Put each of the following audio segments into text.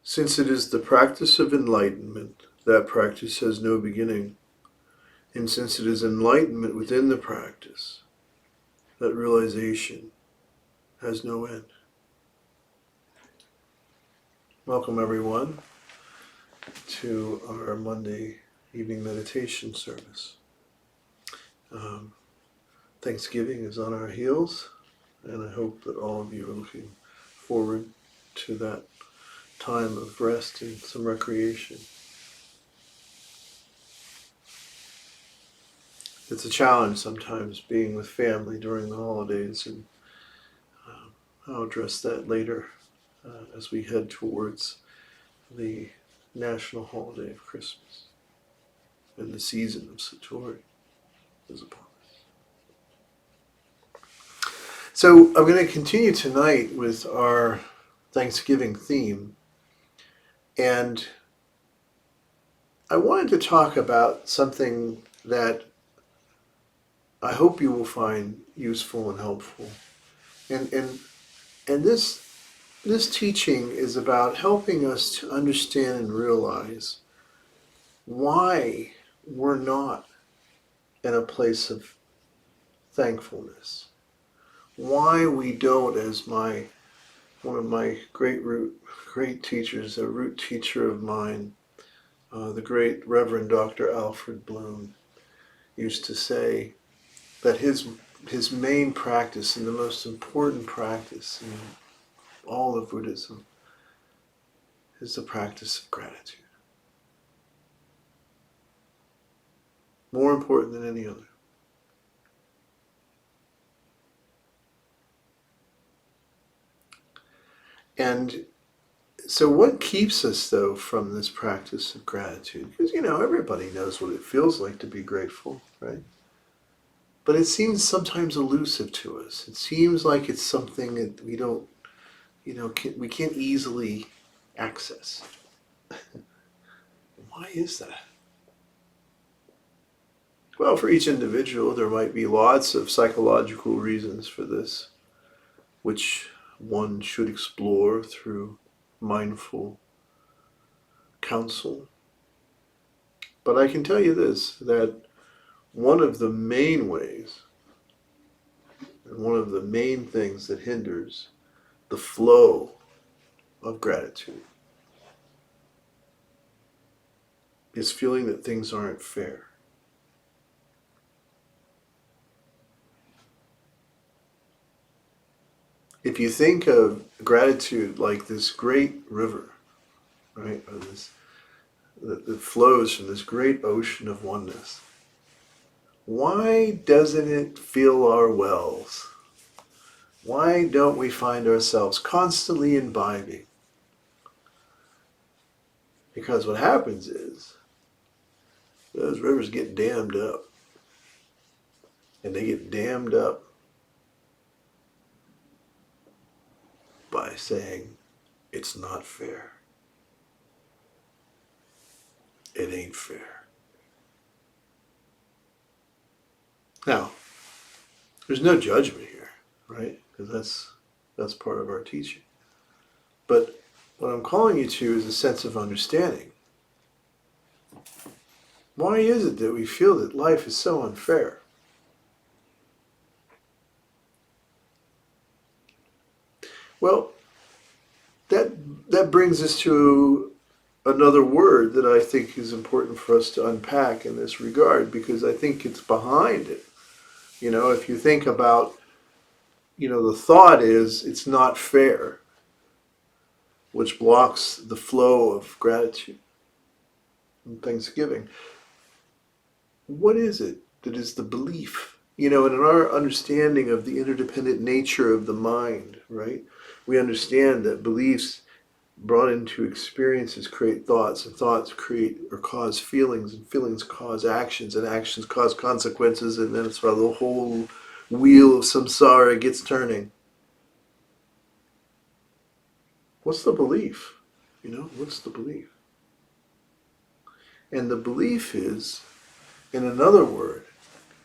Since it is the practice of enlightenment, that practice has no beginning. And since it is enlightenment within the practice, that realization has no end. Welcome everyone to our Monday evening meditation service. Thanksgiving is on our heels, and I hope that all of you are looking forward to that time of rest and some recreation. It's a challenge sometimes being with family during the holidays, and I'll address that later as we head towards the national holiday of Christmas, and the season of Satori is upon us. So I'm going to continue tonight with our Thanksgiving theme, and I wanted to talk about something that I hope you will find useful and helpful. And this teaching is about helping us to understand and realize why we're not in a place of thankfulness. Why we don't, as one of my great teachers, a root teacher of mine, the great Reverend Dr. Alfred Bloom, used to say that his main practice and the most important practice in all of Buddhism is the practice of gratitude. More important than any other. And so what keeps us, though, from this practice of gratitude? Because, everybody knows what it feels like to be grateful, right? But it seems sometimes elusive to us. It seems like it's something that we don't, we can't easily access. Why is that? Well, for each individual, there might be lots of psychological reasons for this, which one should explore through mindful counsel. But I can tell you this, that one of the main ways, and one of the main things that hinders the flow of gratitude is feeling that things aren't fair. If you think of gratitude like this great river, right, or that flows from this great ocean of oneness, why doesn't it fill our wells? Why don't we find ourselves constantly imbibing? Because what happens is those rivers get dammed up. And they get dammed up by saying, it's not fair. It ain't fair. Now, there's no judgment here, right? Because that's part of our teaching. But what I'm calling you to is a sense of understanding. Why is it that we feel that life is so unfair? Well, that brings us to another word that I think is important for us to unpack in this regard, because I think it's behind it. If you think about, the thought is it's not fair, which blocks the flow of gratitude and thanksgiving. What is it that is the belief? And in our understanding of the interdependent nature of the mind, right, we understand that beliefs brought into experiences create thoughts, and thoughts create or cause feelings, and feelings cause actions, and actions cause consequences, and then it's why the whole wheel of samsara gets turning. What's the belief? What's the belief? And the belief is, in another word,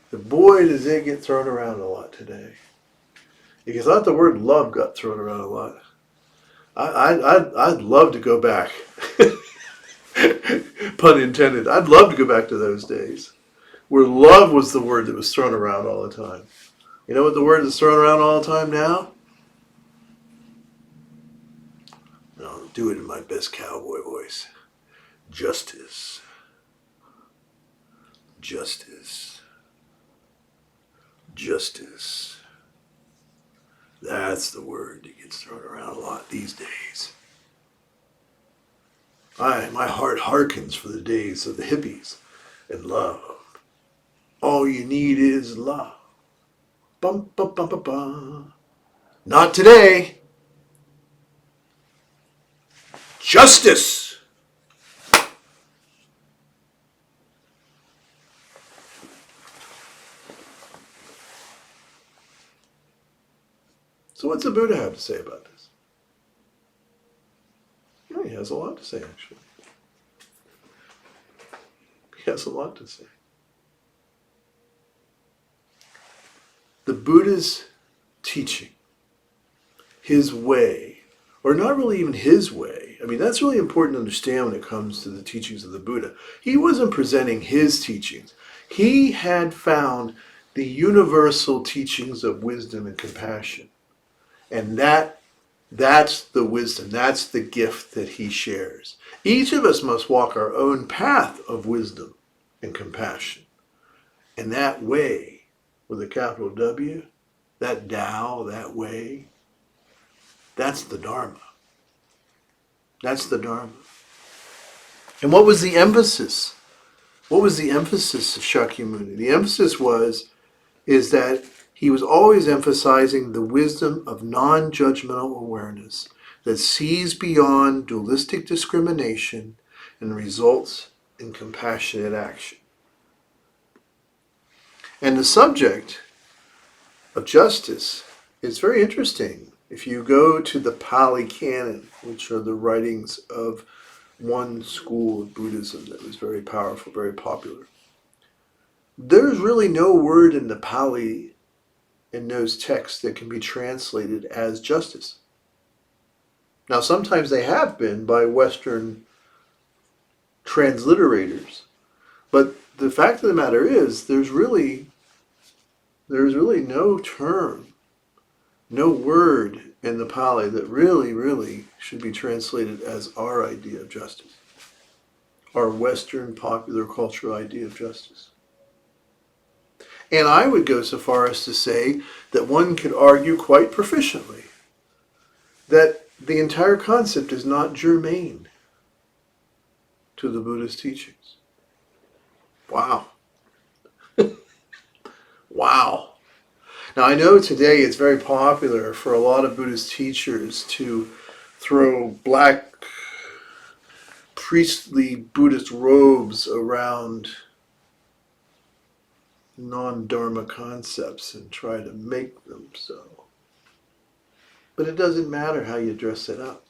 that boy does it get thrown around a lot today. Because I thought the word love got thrown around a lot. I'd love to go back. Pun intended. I'd love to go back to those days where love was the word that was thrown around all the time. You know what the word that's thrown around all the time now? I'll do it in my best cowboy voice. Justice. Justice. Justice. That's the word that gets thrown around a lot these days. My heart harkens for the days of the hippies and love. All you need is love. Bum, bum, bum, bum, bum. Not today. Justice. So what's the Buddha have to say about this? Yeah, he has a lot to say, actually. He has a lot to say. The Buddha's teaching, his way, or not really even his way. I mean, that's really important to understand when it comes to the teachings of the Buddha. He wasn't presenting his teachings. He had found the universal teachings of wisdom and compassion. And that's the wisdom, that's the gift that he shares. Each of us must walk our own path of wisdom and compassion. And that way, with a capital W, that Tao, that way, that's the Dharma. That's the Dharma. And what was the emphasis? What was the emphasis of Shakyamuni? The emphasis is that he was always emphasizing the wisdom of non-judgmental awareness that sees beyond dualistic discrimination and results in compassionate action. And the subject of justice is very interesting. If you go to the Pali Canon, which are the writings of one school of Buddhism that was very powerful, very popular, there's really no word in the Pali in those texts that can be translated as justice. Now, sometimes they have been by Western transliterators, but the fact of the matter is there's really no term, no word in the Pali that really should be translated as our idea of justice, our Western popular cultural idea of justice. And I would go so far as to say that one could argue quite proficiently that the entire concept is not germane to the Buddhist teachings. Wow. Wow. Now, I know today it's very popular for a lot of Buddhist teachers to throw black priestly Buddhist robes around non-Dharma concepts and try to make them so. But it doesn't matter how you dress it up.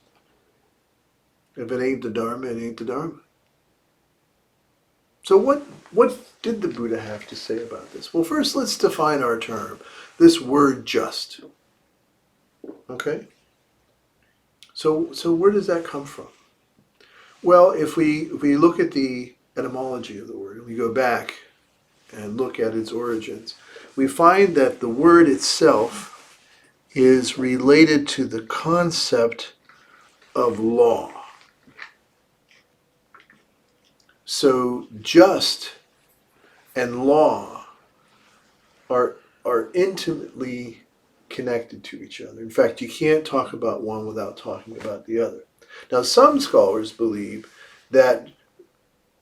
If it ain't the Dharma, it ain't the Dharma. So what did the Buddha have to say about this? Well, first let's define our term, this word just. Okay? So where does that come from? Well, if we look at the etymology of the word, and we go back and look at its origins, we find that the word itself is related to the concept of law. So just and law are intimately connected to each other. In fact, you can't talk about one without talking about the other. Now, some scholars believe that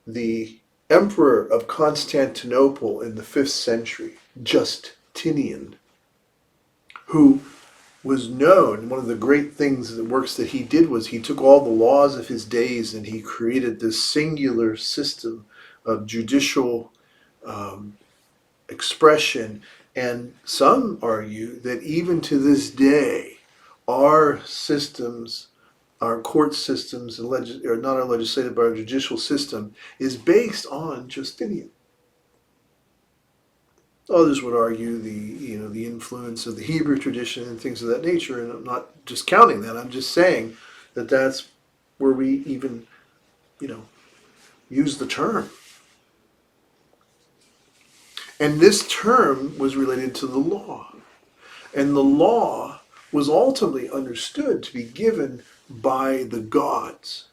the emperor of Constantinople in the 5th century, Justinian, who was known, one of the great things, the works that he did was he took all the laws of his days and he created this singular system of judicial expression. And some argue that even to this day, our systems, our court systems, or not our legislative, but our judicial system, is based on Justinian. Others would argue the influence of the Hebrew tradition and things of that nature, and I'm not discounting that. I'm just saying that's where we even, use the term. And this term was related to the law. And the law was ultimately understood to be given by the gods.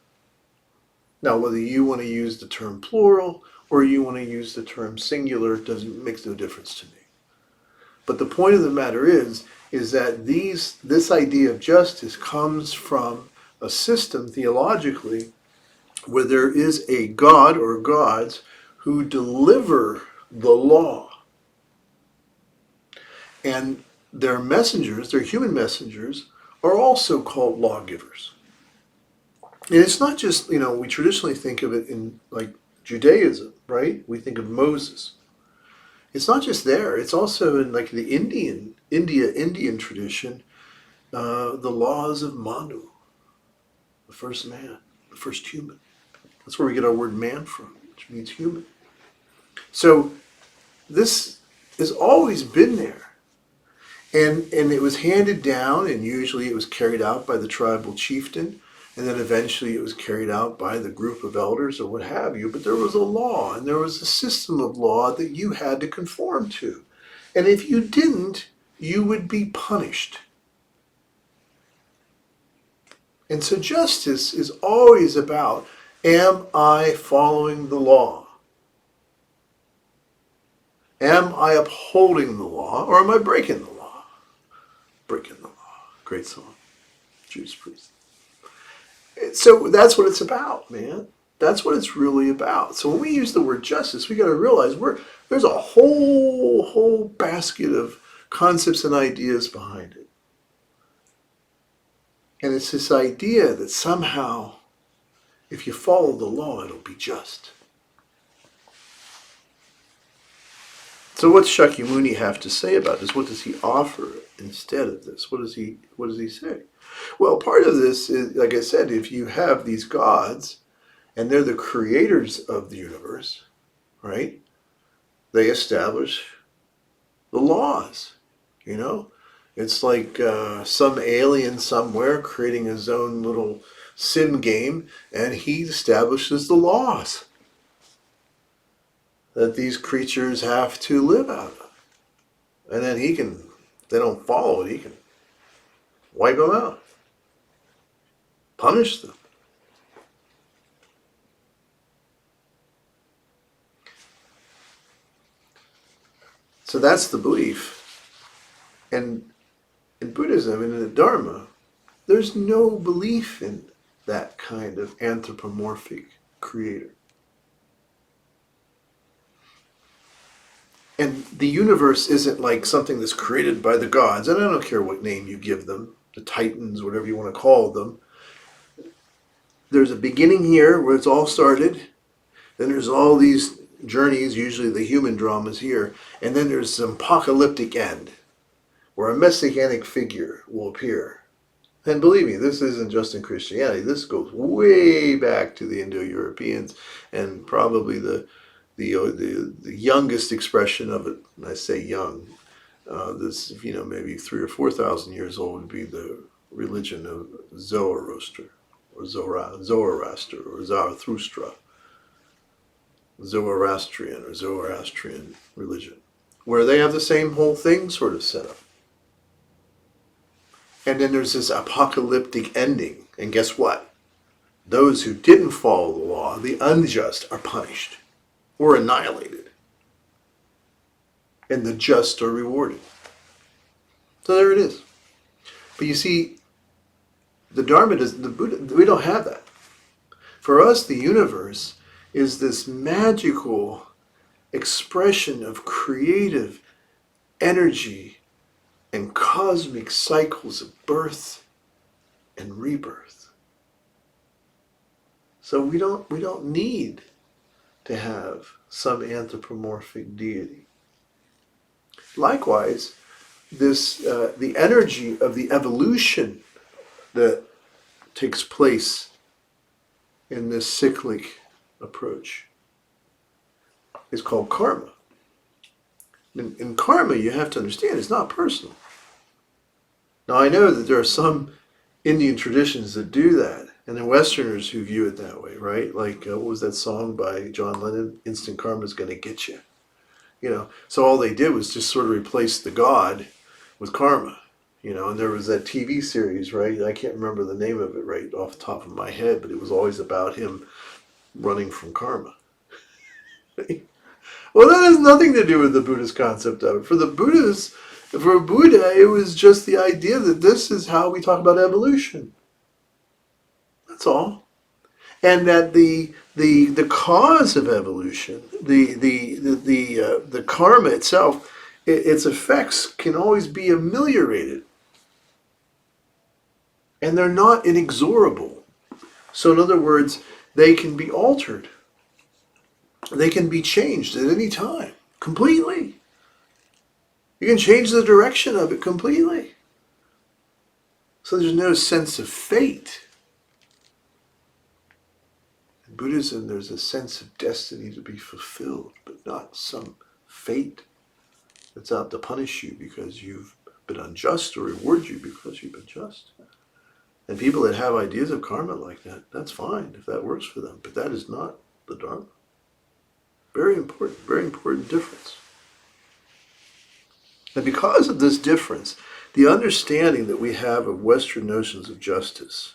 Now, whether you want to use the term plural or you want to use the term singular makes no difference to me. But the point of the matter is that this idea of justice comes from a system theologically where there is a god or gods who deliver the law. And their messengers, their human messengers, are also called lawgivers. And it's not just, we traditionally think of it in like Judaism, right? We think of Moses. It's not just there. It's also in like the Indian tradition, the laws of Manu, the first man, the first human. That's where we get our word man from, which means human. So this has always been there. And it was handed down, and usually it was carried out by the tribal chieftain, and then eventually it was carried out by the group of elders or what have you. But there was a law, and there was a system of law that you had to conform to. And if you didn't, you would be punished. And so justice is always about, am I following the law? Am I upholding the law, or am I breaking the law? Breaking the law. Great song. Judas Priest. So that's what it's about, man. That's what it's really about. So when we use the word justice, we got to realize there's a whole basket of concepts and ideas behind it. And it's this idea that somehow, if you follow the law, it'll be just. So what's Shakyamuni have to say about this? What does he offer instead of this? What does he say? Well, part of this is, like I said, if you have these gods, and they're the creators of the universe, right? They establish the laws, It's like some alien somewhere creating his own little sim game, and he establishes the laws that these creatures have to live out of. And then they don't follow it, he can wipe them out, punish them. So that's the belief. And in Buddhism and in the Dharma, there's no belief in that kind of anthropomorphic creator. And the universe isn't like something that's created by the gods, and I don't care what name you give them, the Titans, whatever you want to call them. There's a beginning here where it's all started, then there's all these journeys, usually the human dramas here, and then there's an apocalyptic end, where a messianic figure will appear. And believe me, this isn't just in Christianity, this goes way back to the Indo-Europeans, and probably the youngest expression of it, and I say young, this, maybe 3,000 or 4,000 years old, would be the religion of Zoroaster, or Zoroaster, or Zarathustra, Zoroastrian religion, where they have the same whole thing sort of set up. And then there's this apocalyptic ending, and guess what? Those who didn't follow the law, the unjust, are punished or annihilated, and the just are rewarded. So there it is. But you see, the Dharma the Buddha, we don't have that. For us, the universe is this magical expression of creative energy and cosmic cycles of birth and rebirth. So we don't need to have some anthropomorphic deity. Likewise, the energy of the evolution that takes place in this cyclic approach is called karma. In karma, you have to understand, it's not personal. Now, I know that there are some Indian traditions that do that, and then Westerners who view it that way, right? Like, what was that song by John Lennon? Instant karma's going to get you. So all they did was just sort of replace the God with karma. And there was that TV series, right? I can't remember the name of it right off the top of my head, but it was always about him running from karma. Well, that has nothing to do with the Buddhist concept of it. For Buddha, it was just the idea that this is how we talk about evolution. That's all. And that the cause of evolution, the karma itself, its effects can always be ameliorated, and they're not inexorable. So, in other words, they can be altered. They can be changed at any time, completely. You can change the direction of it completely. So there's no sense of fate. In Buddhism, there's a sense of destiny to be fulfilled, but not some fate that's out to punish you because you've been unjust or reward you because you've been just. And people that have ideas of karma like that, that's fine if that works for them, but that is not the Dharma. Very important difference. And because of this difference, the understanding that we have of Western notions of justice,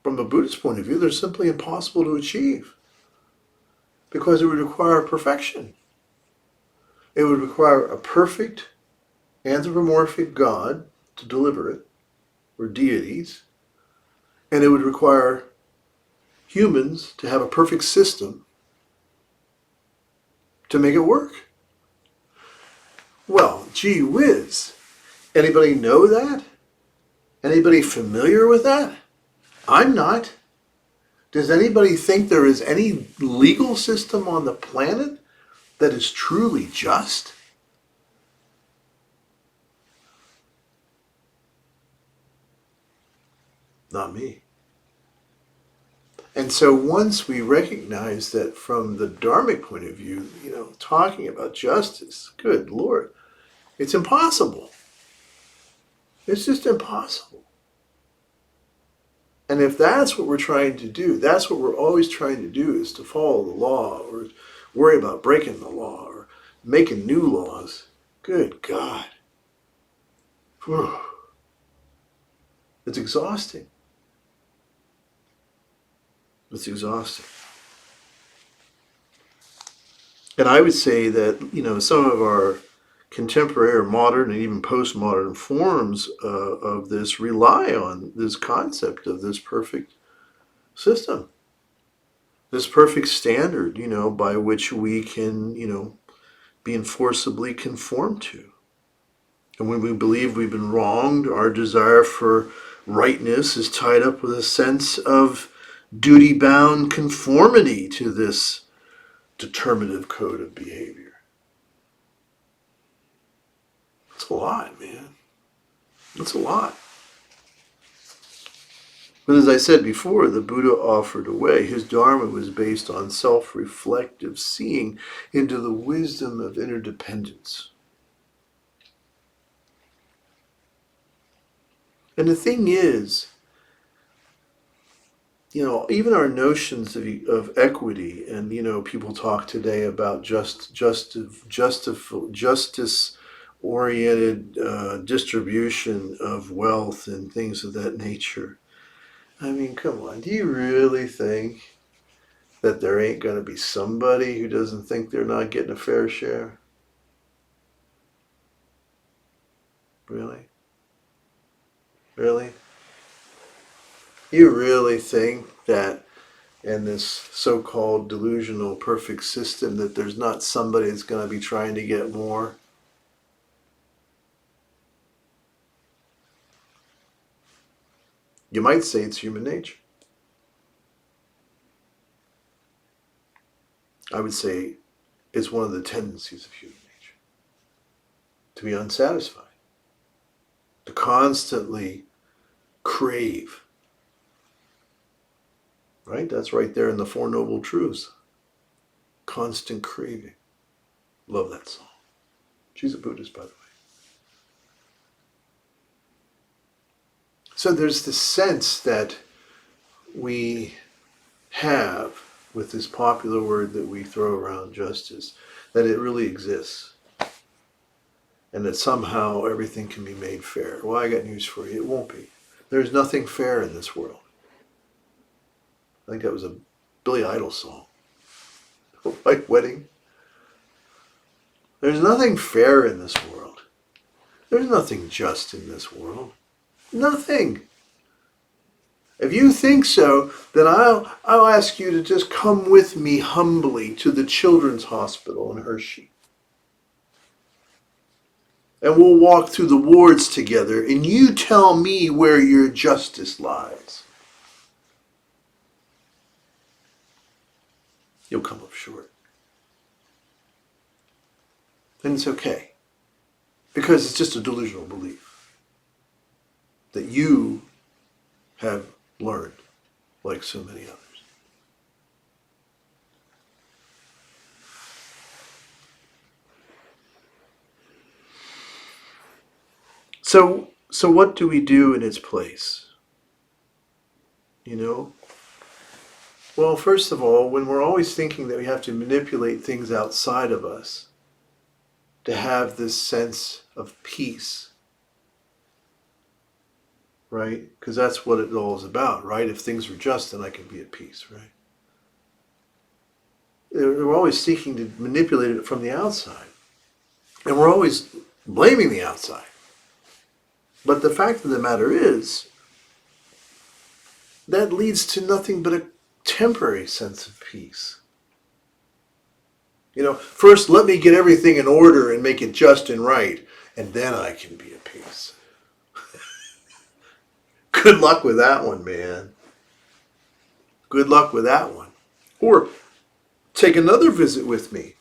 from a Buddhist point of view, they're simply impossible to achieve because it would require perfection. It would require a perfect anthropomorphic God to deliver it, or deities, and it would require humans to have a perfect system to make it work. Well, gee whiz. Anybody know that? Anybody familiar with that? I'm not. Does anybody think there is any legal system on the planet that is truly just? Not me. And so once we recognize that from the Dharmic point of view, talking about justice, good Lord, it's impossible. It's just impossible. And if that's what we're trying to do, that's what we're always trying to do, is to follow the law or worry about breaking the law or making new laws. Good God. Whew. It's exhausting. It's exhausting. And I would say that, some of our contemporary or modern and even postmodern forms of this rely on this concept of this perfect system, this perfect standard, by which we can, be enforceably conformed to. And when we believe we've been wronged, our desire for rightness is tied up with a sense of duty-bound conformity to this determinative code of behavior. That's a lot, man. That's a lot. But as I said before, the Buddha offered a way. His Dharma was based on self-reflective seeing into the wisdom of interdependence. And the thing is, even our notions of equity, and people talk today about justice-oriented distribution of wealth and things of that nature. I mean, come on, do you really think that there ain't going to be somebody who doesn't think they're not getting a fair share? Really? Really? You really think that in this so-called delusional perfect system that there's not somebody that's going to be trying to get more? You might say it's human nature. I would say it's one of the tendencies of human nature to be unsatisfied, to constantly crave. Right? That's right there in the Four Noble Truths. Constant craving. Love that song. She's a Buddhist, by the way. So there's this sense that we have with this popular word that we throw around, justice, that it really exists. And that somehow everything can be made fair. Well, I got news for you. It won't be. There's nothing fair in this world. I think that was a Billy Idol song. White Wedding. There's nothing fair in this world. There's nothing just in this world. Nothing. If you think so, then I'll ask you to just come with me humbly to the Children's Hospital in Hershey. And we'll walk through the wards together, and you tell me where your justice lies. You'll come up short. And it's okay. Because it's just a delusional belief that you have learned, like so many others. So what do we do in its place? You know? Well, first of all, when we're always thinking that we have to manipulate things outside of us to have this sense of peace, right? Because that's what it all is about, right? If things are just, then I can be at peace, right? We're always seeking to manipulate it from the outside. And we're always blaming the outside. But the fact of the matter is, that leads to nothing but a temporary sense of peace. You know, first let me get everything in order and make it just and right, and then I can be at peace. Good luck with that one, man. Good luck with that one. Or take another visit with me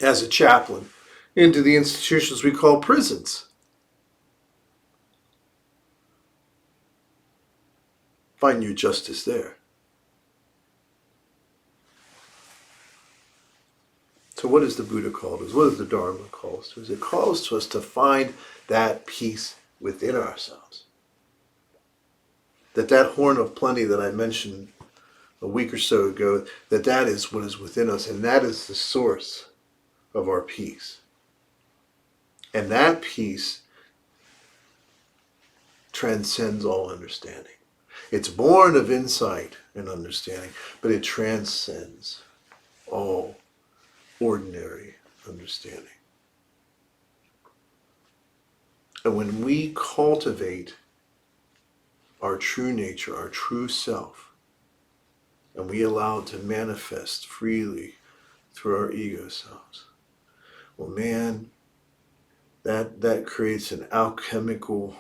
as a chaplain into the institutions we call prisons. Find your justice there. So what does the Buddha call us? What does the Dharma call us to? It calls to us to find that peace within ourselves. That horn of plenty that I mentioned a week or so ago, that is what is within us, and that is the source of our peace. And that peace transcends all understanding. It's born of insight and understanding, but it transcends all ordinary understanding. And when we cultivate our true nature, our true self, and we allow it to manifest freely through our ego selves, well, man, that creates an alchemical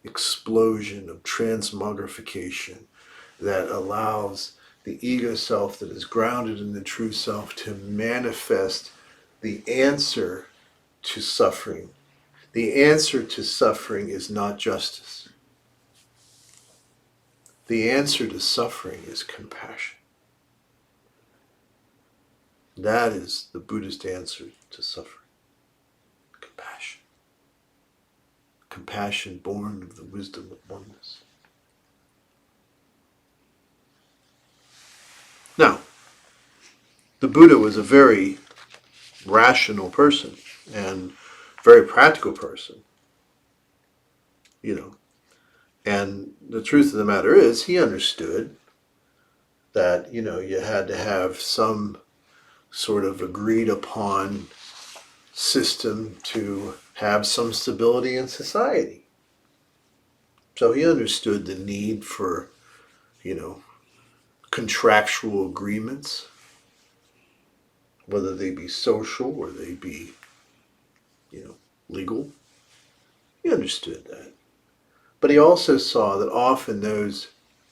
explosion of transmogrification that allows the ego self that is grounded in the true self to manifest the answer to suffering. The answer to suffering is not justice. The answer to suffering is compassion. That is the Buddhist answer to suffering. Compassion. Compassion born of the wisdom of oneness. Now, the Buddha was a very rational person and very practical person, you know. And the truth of the matter is, he understood that, you know, you had to have some sort of agreed upon system to have some stability in society. So he understood the need for, you know, contractual agreements, whether they be social or they be, you know, legal. He understood that. But he also saw that often those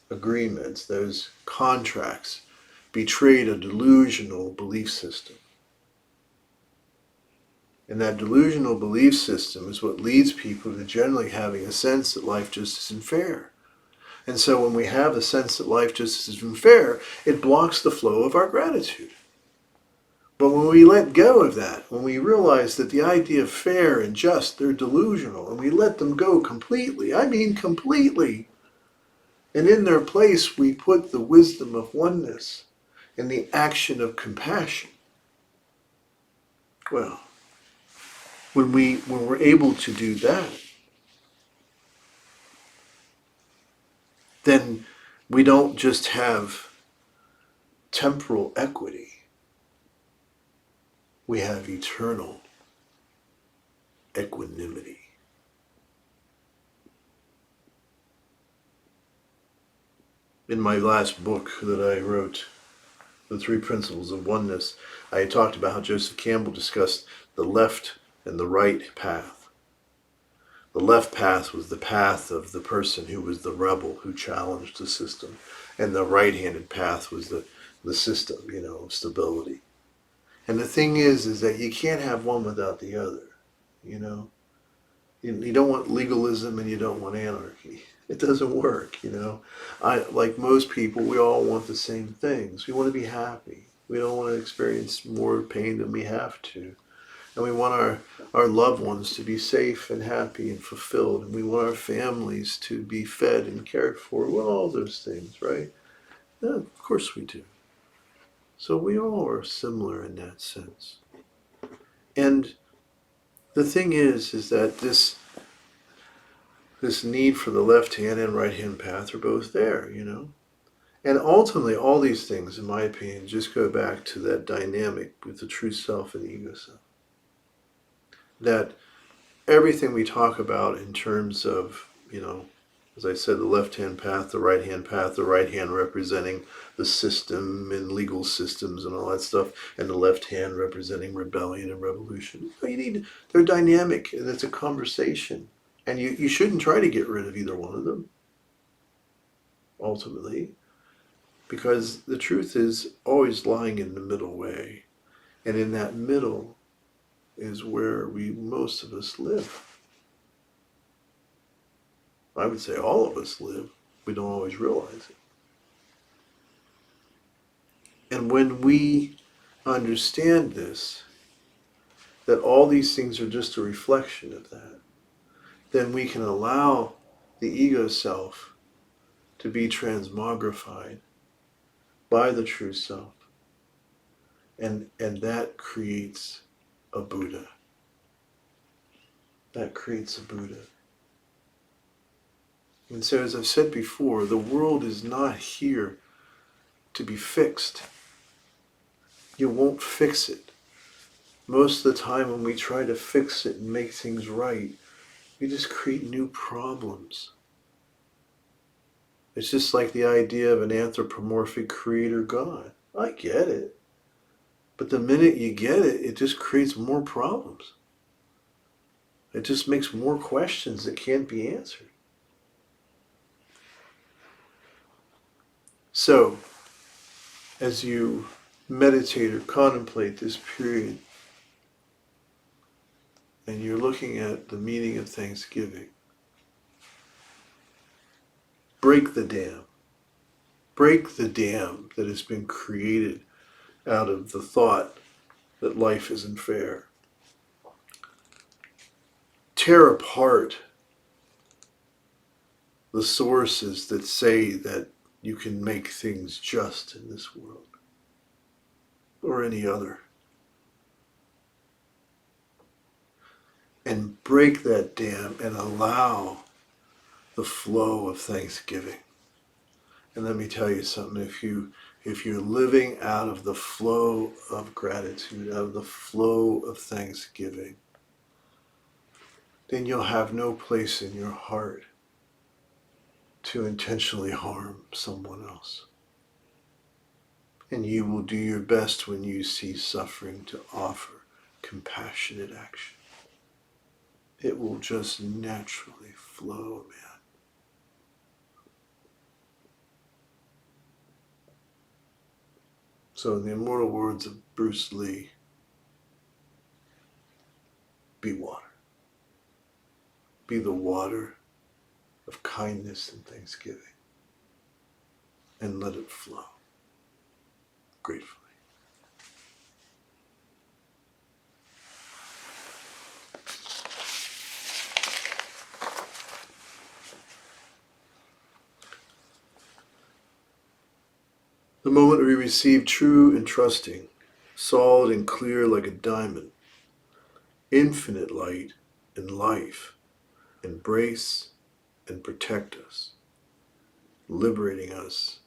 agreements, those contracts, betrayed a delusional belief system. And that delusional belief system is what leads people to generally having a sense that life just isn't fair. And so when we have a sense that life just isn't fair, it blocks the flow of our gratitude. But when we let go of that, when we realize that the idea of fair and just, they're delusional, and we let them go completely, I mean completely, and in their place we put the wisdom of oneness and the action of compassion. Well, when we're able to do that, then we don't just have temporal equity, we have eternal equanimity. In my last book that I wrote, The Three Principles of Oneness, I talked about how Joseph Campbell discussed the left and the right path. The left path was the path of the person who was the rebel, who challenged the system. And the right-handed path was the system, of stability. And the thing is that you can't have one without the other, You don't want legalism and you don't want anarchy. It doesn't work, like most people, we all want the same things. We want to be happy. We don't want to experience more pain than we have to. And we want our loved ones to be safe and happy and fulfilled. And we want our families to be fed and cared for. Well, all those things, right? Yeah, of course we do. So we all are similar in that sense. And the thing is that this need for the left hand and right hand path are both there, And ultimately, all these things, in my opinion, just go back to that dynamic with the true self and the ego self. That everything we talk about in terms of, as I said, the left-hand path, the right-hand path, the right hand representing the system and legal systems and all that stuff, and the left hand representing rebellion and revolution. They're dynamic, and it's a conversation. And you shouldn't try to get rid of either one of them, ultimately, because the truth is always lying in the middle way. And in that middle is where most of us live. I would say all of us live. We don't always realize it. And when we understand this, that all these things are just a reflection of that, then we can allow the ego self to be transmogrified by the true self. And that creates a Buddha. That creates a Buddha. And so, as I've said before, the world is not here to be fixed. You won't fix it. Most of the time when we try to fix it and make things right, we just create new problems. It's just like the idea of an anthropomorphic creator God. I get it. But the minute you get it, it just creates more problems. It just makes more questions that can't be answered. So, as you meditate or contemplate this period, and you're looking at the meaning of Thanksgiving, break the dam. Break the dam that has been created out of the thought that life isn't fair. Tear apart the sources that say that you can make things just in this world or any other. And break that dam and allow the flow of Thanksgiving. And let me tell you something, if you're living out of the flow of gratitude, out of the flow of Thanksgiving, then you'll have no place in your heart to intentionally harm someone else. And you will do your best when you see suffering to offer compassionate action. It will just naturally flow, man. So in the immortal words of Bruce Lee, be water. Be the water of kindness and thanksgiving. And let it flow gratefully. The moment we receive true and trusting, solid and clear like a diamond, infinite light and life, embrace and protect us, liberating us